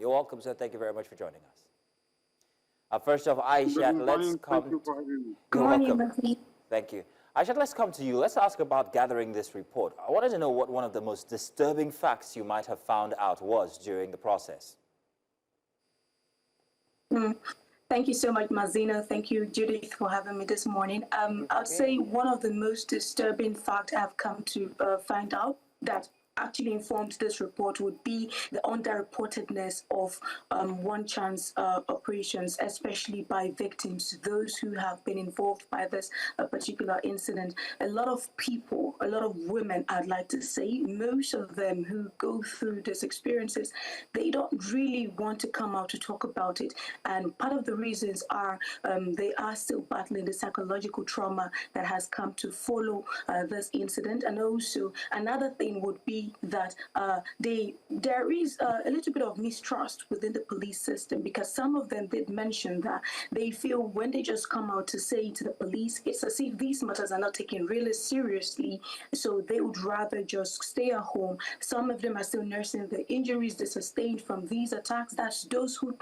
You're welcome, sir. Thank you very much for joining us. First off, Aishat, let's come... Thank you for having me. You're Good welcome. morning. Thank you. Aishat, let's come to you. Let's ask about gathering this report. I wanted to know what one of the most disturbing facts you might have found out was during the process. Thank you so much, Mazina. Thank you, Judith, for having me this morning. I'd say one of the most disturbing facts I've come to find out that actually informed this report would be the underreportedness of one chance operations, especially by victims, those who have been involved by this particular incident. A lot of people, a lot of women, I'd like to say, most of them who go through these experiences, they don't really want to come out to talk about it. And part of the reasons are they are still battling the psychological trauma that has come to follow this incident. And also another thing would be that there is a little bit of mistrust within the police system, because some of them did mention that they feel when they just come out to say to the police, it's as if these matters are not taken really seriously, so they would rather just stay at home. Some of them are still nursing the injuries they sustained from these attacks. That's those who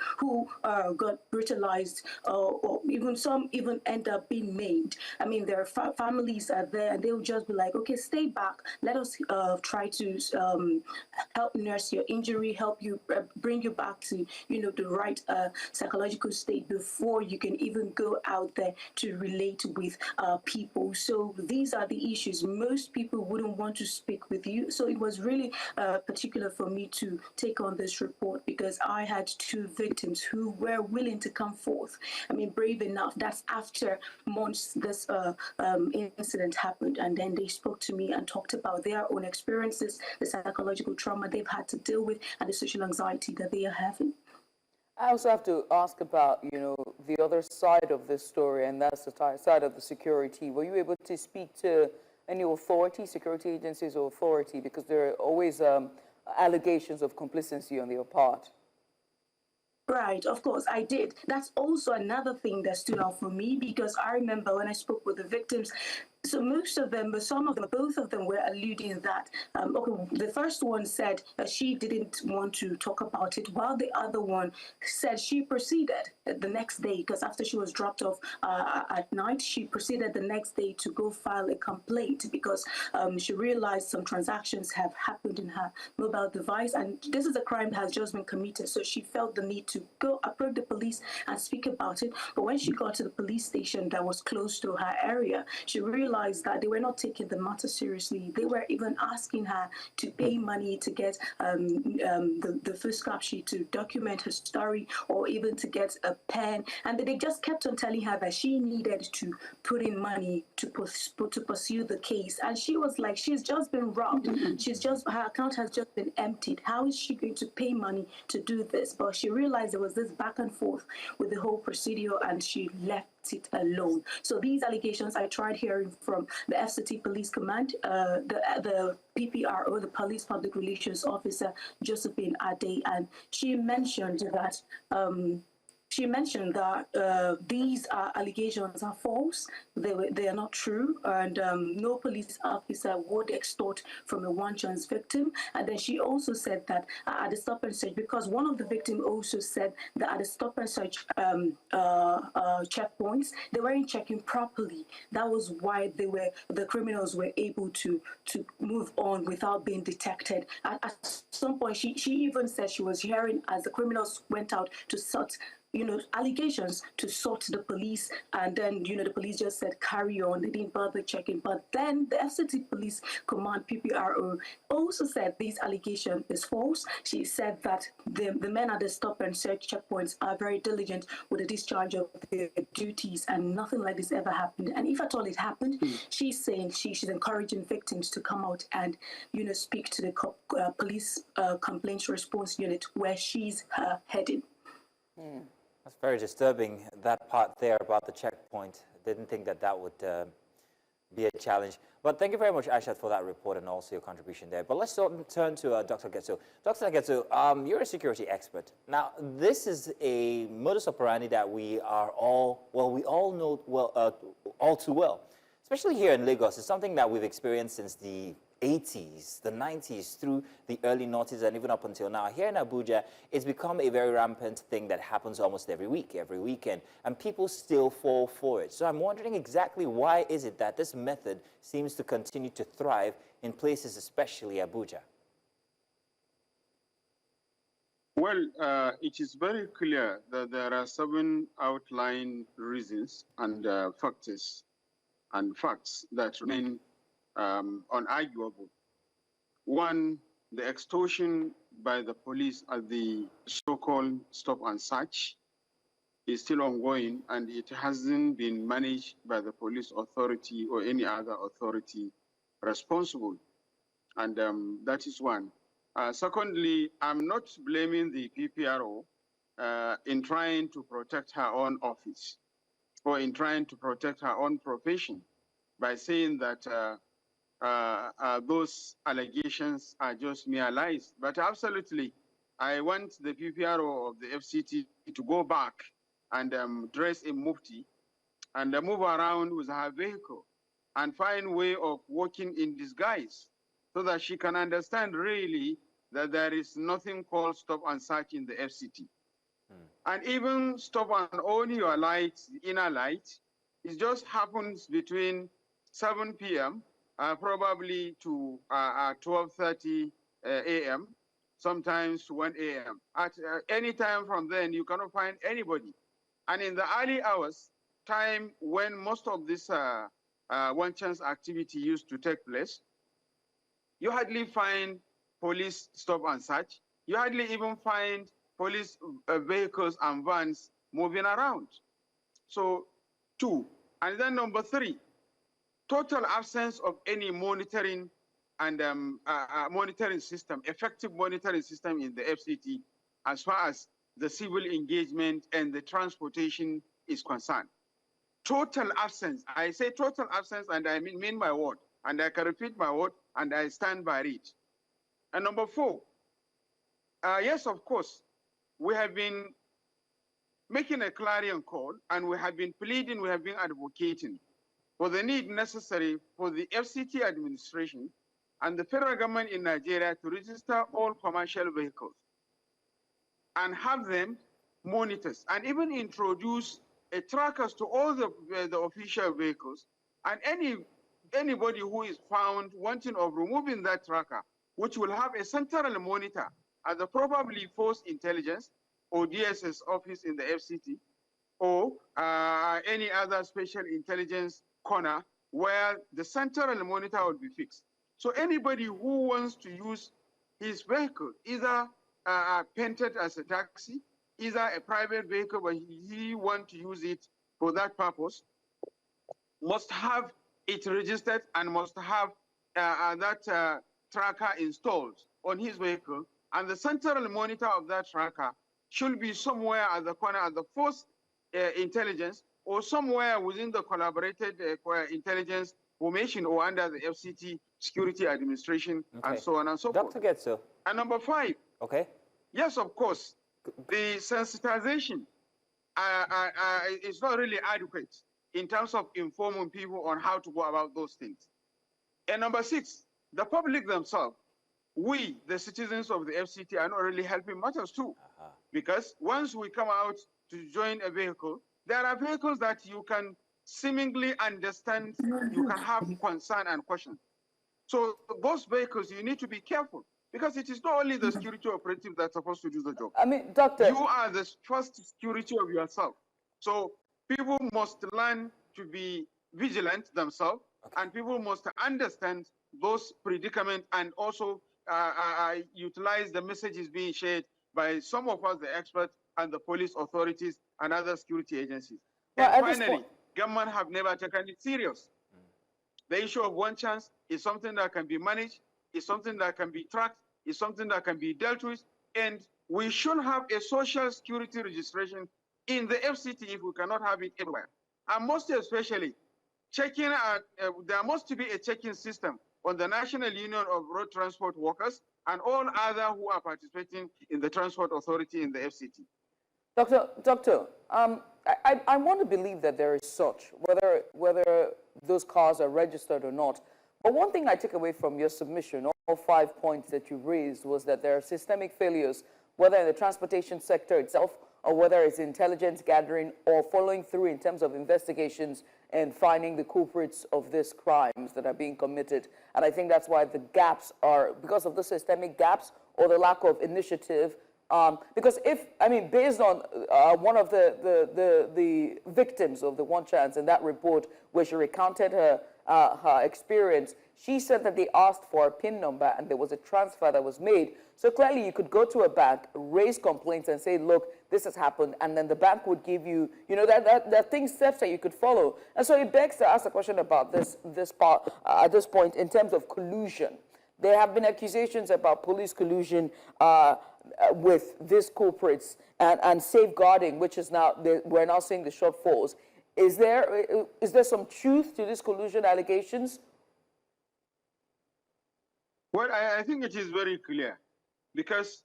got brutalized, or even some even end up being maimed. I mean, their families are there, and they'll just be like, okay, stay back. Let us try to help nurse your injury, help you bring you back to the right psychological state before you can even go out there to relate with people. So these are the issues. Most people wouldn't want to speak with you. So it was really particular for me to take on this report, because I had two victims who were willing to come forth. I mean, brave enough. That's after months this incident happened, and then they spoke to me and talked about their own experiences, the psychological trauma they've had to deal with, and the social anxiety that they are having. I also have to ask about, the other side of this story, and that's the side of the security. Were you able to speak to any authority, security agencies or authority? Because there are always allegations of complicity on their part. Right, of course, I did. That's also another thing that stood out for me, because I remember when I spoke with the victims, so most of them, but some of them, both of them were alluding that, okay, the first one said that she didn't want to talk about it, while the other one said she proceeded the next day, because after she was dropped off at night, she proceeded the next day to go file a complaint, because she realized some transactions have happened in her mobile device, and this is a crime that has just been committed, so she felt the need to go approach the police and speak about it. But when she got to the police station that was close to her area, she realized that they were not taking the matter seriously. They were even asking her to pay money to get the first scrap sheet to document her story, or even to get a pen. And they just kept on telling her that she needed to put in money to pursue the case. And she was like, she's just been robbed. Her account has just been emptied. How is she going to pay money to do this? But she realized there was this back and forth with the whole procedure, and she left it alone. So these allegations, I tried hearing from the FCT Police Command, the PPRO, the Police Public Relations Officer, Josephine Ade, and she mentioned that these allegations are false. They are not true, and no police officer would extort from a one-chance victim. And then she also said that at the stop and search, because one of the victims also said that at the stop and search checkpoints, they weren't checking properly. That was why the criminals were able to move on without being detected. At some point, she even said she was hearing as the criminals went out to sort allegations to sort the police, and then, the police just said, carry on. They didn't bother checking. But then the FCT Police Command, PPRO, also said this allegation is false. She said that the men at the stop and search checkpoints are very diligent with the discharge of their duties, and nothing like this ever happened. And if at all it happened, she's saying she's encouraging victims to come out and, speak to the police complaints response unit, where she's heading. That's very disturbing, that part there about the checkpoint. Didn't think that would be a challenge. But thank you very much, Aishat, for that report and also your contribution there. But let's turn to Dr. Getso. Dr. Getso, you're a security expert. Now, this is a modus operandi that we all know all too well, especially here in Lagos. It's something that we've experienced since the 80s, the 90s, through the early noughties, and even up until now. Here in Abuja, it's become a very rampant thing that happens almost every week, every weekend, and people still fall for it. So I'm wondering exactly why is it that this method seems to continue to thrive in places, especially Abuja? Well, it is very clear that there are 7 outline reasons and factors and facts that remain unarguable. 1, the extortion by the police at the so-called stop and search is still ongoing, and it hasn't been managed by the police authority or any other authority responsible. And that is 1. Secondly, I'm not blaming the PPRO in trying to protect her own office or in trying to protect her own profession by saying that those allegations are just mere lies. But absolutely, I want the PPRO of the FCT to go back and dress in mufti and move around with her vehicle and find a way of working in disguise so that she can understand really that there is nothing called stop and search in the FCT. And even stop and on your light, inner light, it just happens between 7 p.m. Probably to 12:30 a.m., sometimes to 1 a.m. At any time from then, you cannot find anybody. And in the early hours, time when most of this one chance activity used to take place, you hardly find police stop and search. You hardly even find police vehicles and vans moving around. So 2. And then number 3, total absence of any monitoring and monitoring system, effective monitoring system in the FCT as far as the civil engagement and the transportation is concerned. Total absence. I say total absence, and I mean my word, and I can repeat my word, and I stand by it. And number 4, yes, of course, we have been making a clarion call, and we have been pleading, we have been advocating for the need necessary for the FCT administration and the federal government in Nigeria to register all commercial vehicles and have them monitors, and even introduce a trackers to all the official vehicles, and anybody who is found wanting of removing that tracker, which will have a central monitor at the probably Force Intelligence or DSS office in the FCT, or any other special intelligence corner where the central monitor will be fixed. So anybody who wants to use his vehicle, either painted as a taxi, either a private vehicle, but he wants to use it for that purpose, must have it registered and must have that tracker installed on his vehicle. And the central monitor of that tracker should be somewhere at the corner at the Force Intelligence or somewhere within the collaborated intelligence formation or under the FCT Security Administration, and so on and so forth. Dr. Getso. And number 5. Okay. Yes, of course, the sensitization is not really adequate in terms of informing people on how to go about those things. And number 6, the public themselves, we, the citizens of the FCT, are not really helping matters too. Because once we come out to join a vehicle, there are vehicles that you can seemingly understand, you can have concern and question. So those vehicles, you need to be careful, because it is not only the security operative that's supposed to do the job. I mean, Doctor, you are the first security of yourself. So people must learn to be vigilant themselves, and people must understand those predicaments and also utilize the messages being shared by some of us, the experts, and the police authorities and other security agencies. Well, and finally, government have never taken it serious. The issue of one chance is something that can be managed, is something that can be tracked, is something that can be dealt with, and we should have a social security registration in the FCT if we cannot have it everywhere. And most especially, checking there must be a checking system on the National Union of Road Transport Workers and all other who are participating in the Transport Authority in the FCT. Doctor, I want to believe that there is such, whether those cars are registered or not. But one thing I took away from your submission, all 5 points that you raised, was that there are systemic failures, whether in the transportation sector itself, or whether it's intelligence gathering or following through in terms of investigations and finding the culprits of these crimes that are being committed. And I think that's why the gaps are, because of the systemic gaps or the lack of initiative. Because if, I mean, based on one of the victims of the One Chance in that report, where she recounted her experience, she said that they asked for a PIN number and there was a transfer that was made. So clearly you could go to a bank, raise complaints and say, look, this has happened, and then the bank would give you, you know, that things, steps that you could follow. And so it begs to ask a question about this part at this point in terms of collusion. There have been accusations about police collusion with these culprits and safeguarding, which is now, we're now seeing the shortfalls. Is there some truth to these collusion allegations? Well, I think it is very clear, because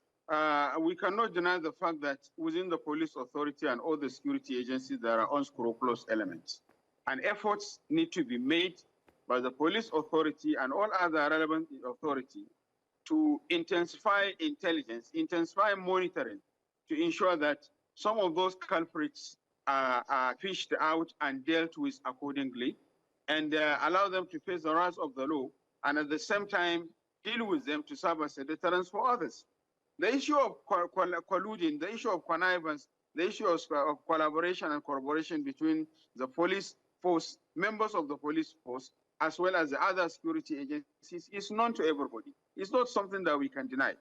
we cannot deny the fact that within the police authority and all the security agencies, there are unscrupulous elements. And efforts need to be made by the police authority and all other relevant authority to intensify intelligence, intensify monitoring, to ensure that some of those culprits are fished out and dealt with accordingly, and allow them to face the wrath of the law, and at the same time, deal with them to serve as a deterrence for others. The issue of colluding, the issue of connivance, the issue of collaboration and collaboration between the police force, members of the police force, as well as the other security agencies, is known to everybody. It's not something that we can deny.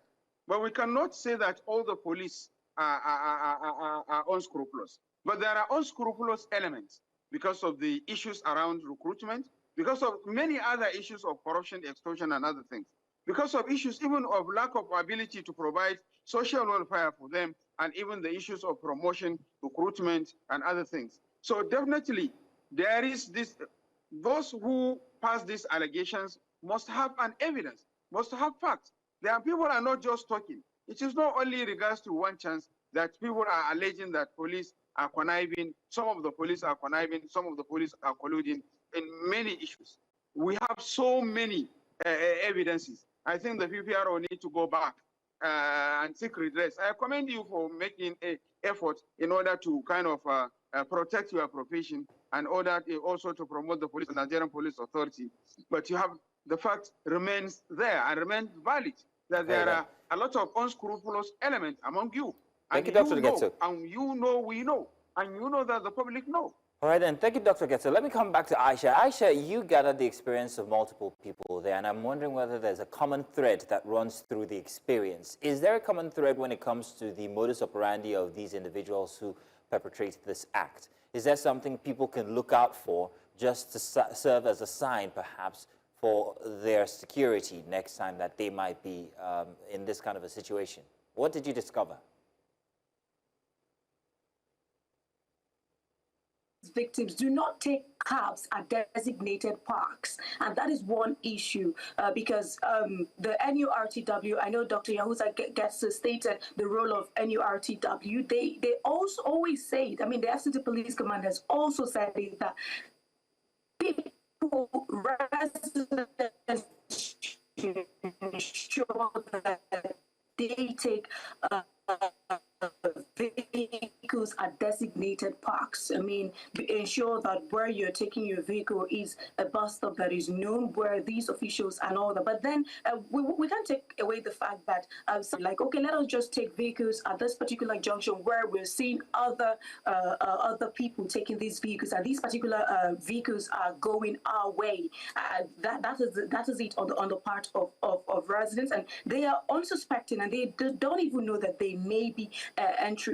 But we cannot say that all the police are unscrupulous. But there are unscrupulous elements because of the issues around recruitment, because of many other issues of corruption, extortion, and other things, because of issues even of lack of ability to provide social welfare for them, and even the issues of promotion, recruitment, and other things. So definitely, there is this, those who pass these allegations must have an evidence, must have facts. There are people are not just talking. It is not only in regards to One Chance that people are alleging that police are conniving, some of the police are conniving, some of the police are colluding in many issues. We have so many evidences. I think the PPRO need to go back and seek redress. I commend you for making an effort in order to kind of protect your profession, and order also to promote the police, the Nigerian Police Authority. But you have, the fact remains there and remains valid, that there are a lot of unscrupulous elements among you. Thank you, Dr. Getso. And you know, we know, and you know that the public know. All right, then. Thank you, Dr. Getso. Let me come back to Aisha. Aisha, you gathered the experience of multiple people there, and I'm wondering whether there's a common thread that runs through the experience. Is there a common thread when it comes to the modus operandi of these individuals who perpetrate this act? Is there something people can look out for just to serve as a sign, perhaps, for their security next time that they might be in this kind of a situation? What did you discover? Victims do not take cabs at designated parks, and that is one issue because the NURTW, I know Dr. Yahuza Getso stated the role of NURTW. They also always say, I mean, the FCT police command has also said it, that people, residents, should ensure that they take vehicles at designated parks. I mean, ensure that where you're taking your vehicle is a bus stop that is known, where these officials and all that. But then we can't take away the fact that, like, okay, let us just take vehicles at this particular junction where we're seeing other people taking these vehicles, and these particular vehicles are going our way. That is it on the part of residents, and they are unsuspecting, and they don't even know that they may be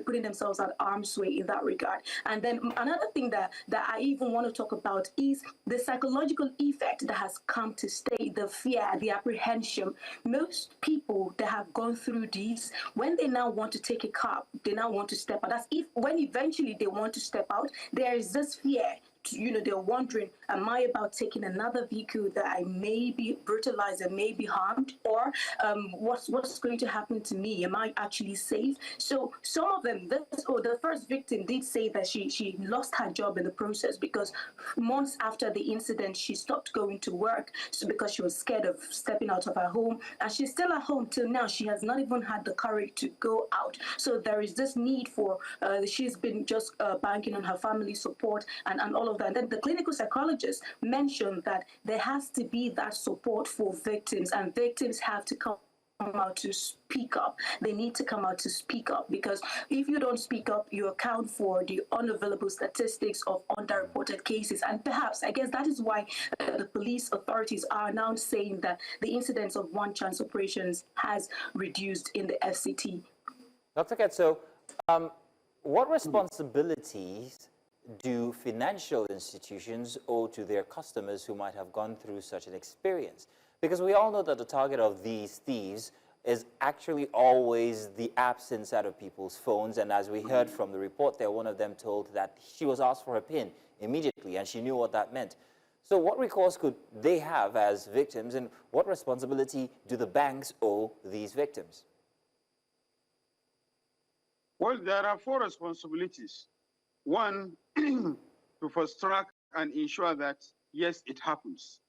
putting themselves at arm's way in that regard. And then another thing that I even want to talk about is the psychological effect that has come to stay, the fear, the apprehension. Most people that have gone through this, when they now want to take a cab, they now want to step out. That's if when eventually they want to step out, there is this fear they're wondering, am I about taking another vehicle that I may be brutalized and may be harmed, or what's going to happen to me? Am I actually safe? So some of them, the first victim did say that she lost her job in the process because months after the incident, she stopped going to work because she was scared of stepping out of her home, and she's still at home till now. She has not even had the courage to go out. So there is this need for, she's been just banking on her family support and all of that. And then the clinical psychologist mentioned that there has to be that support for victims, and victims have to come out to speak up. They need to come out to speak up, because if you don't speak up, you account for the unavailable statistics of underreported cases. And perhaps, I guess that is why the police authorities are now saying that the incidence of one-chance operations has reduced in the FCT. Dr. Getso, what responsibilities do financial institutions owe to their customers who might have gone through such an experience? Because we all know that the target of these thieves is actually always the apps inside of people's phones. And as we heard from the report there, one of them told that she was asked for a PIN immediately, and she knew what that meant. So what recourse could they have as victims, and what responsibility do the banks owe these victims? Well, there are 4 responsibilities. One, to fast track and ensure that, yes, it happens.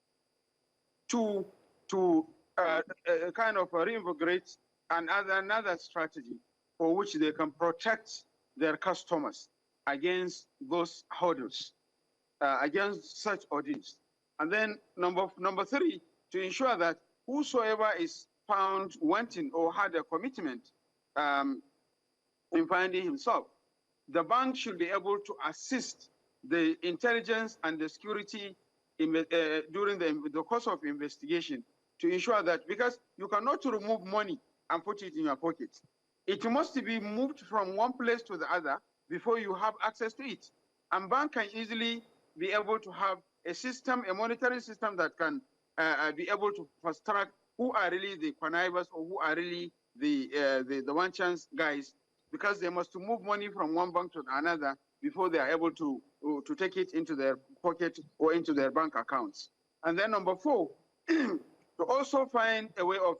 2, to kind of reinvigorate another strategy for which they can protect their customers against those hurdles, against such audits. And then number 3, to ensure that whosoever is found wanting or had a commitment in finding himself, the bank should be able to assist the intelligence and the security during the course of investigation, to ensure that, because you cannot remove money and put it in your pocket. It must be moved from one place to the other before you have access to it. And bank can easily be able to have a system, a monitoring system that can be able to fast track who are really the connivers or who are really the one chance guys, because they must move money from one bank to another before they are able to take it into their pocket or into their bank accounts. And then number 4, to also find a way of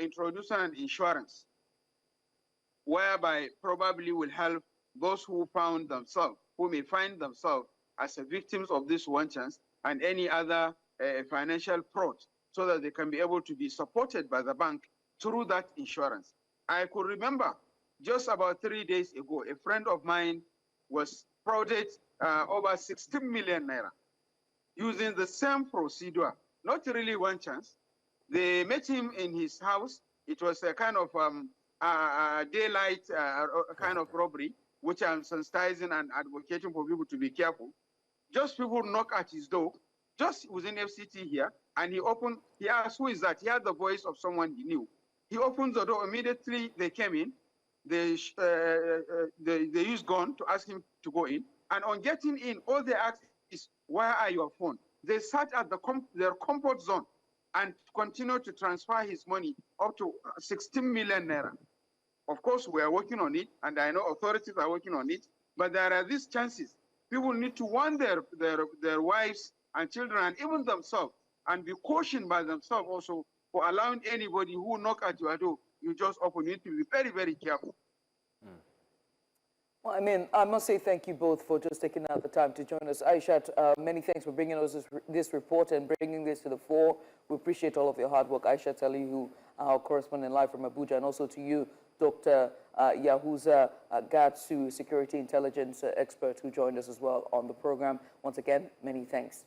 introducing an insurance, whereby probably will help those who found themselves, who may find themselves as victims of this one chance and any other financial fraud, so that they can be able to be supported by the bank through that insurance. I could remember just about 3 days ago, a friend of mine was frauded over 16 million naira using the same procedure. Not really one chance. They met him in his house. It was a kind of daylight kind of robbery, which I'm sensitizing and advocating for people to be careful. Just people knock at his door, just within FCT here, and he asked, who is that? He had the voice of someone he knew. He opened the door, immediately they came in. They used gun to ask him to go in. And on getting in, all they asked is, where are your phone? They sat at their comfort zone and continued to transfer his money up to 16 million naira. Of course, we are working on it, and I know authorities are working on it, but there are these chances. People need to warn their wives and children and even themselves, and be cautioned by themselves also for allowing anybody who knock at your door, you just open it. To be very, very careful. Well, I mean, I must say thank you both for just taking out the time to join us. Aishat, many thanks for bringing us this report and bringing this to the fore. We appreciate all of your hard work. Aishat Salihu, our correspondent live from Abuja, and also to you, Dr. Yahuza Getso, security intelligence expert, who joined us as well on the program. Once again, many thanks.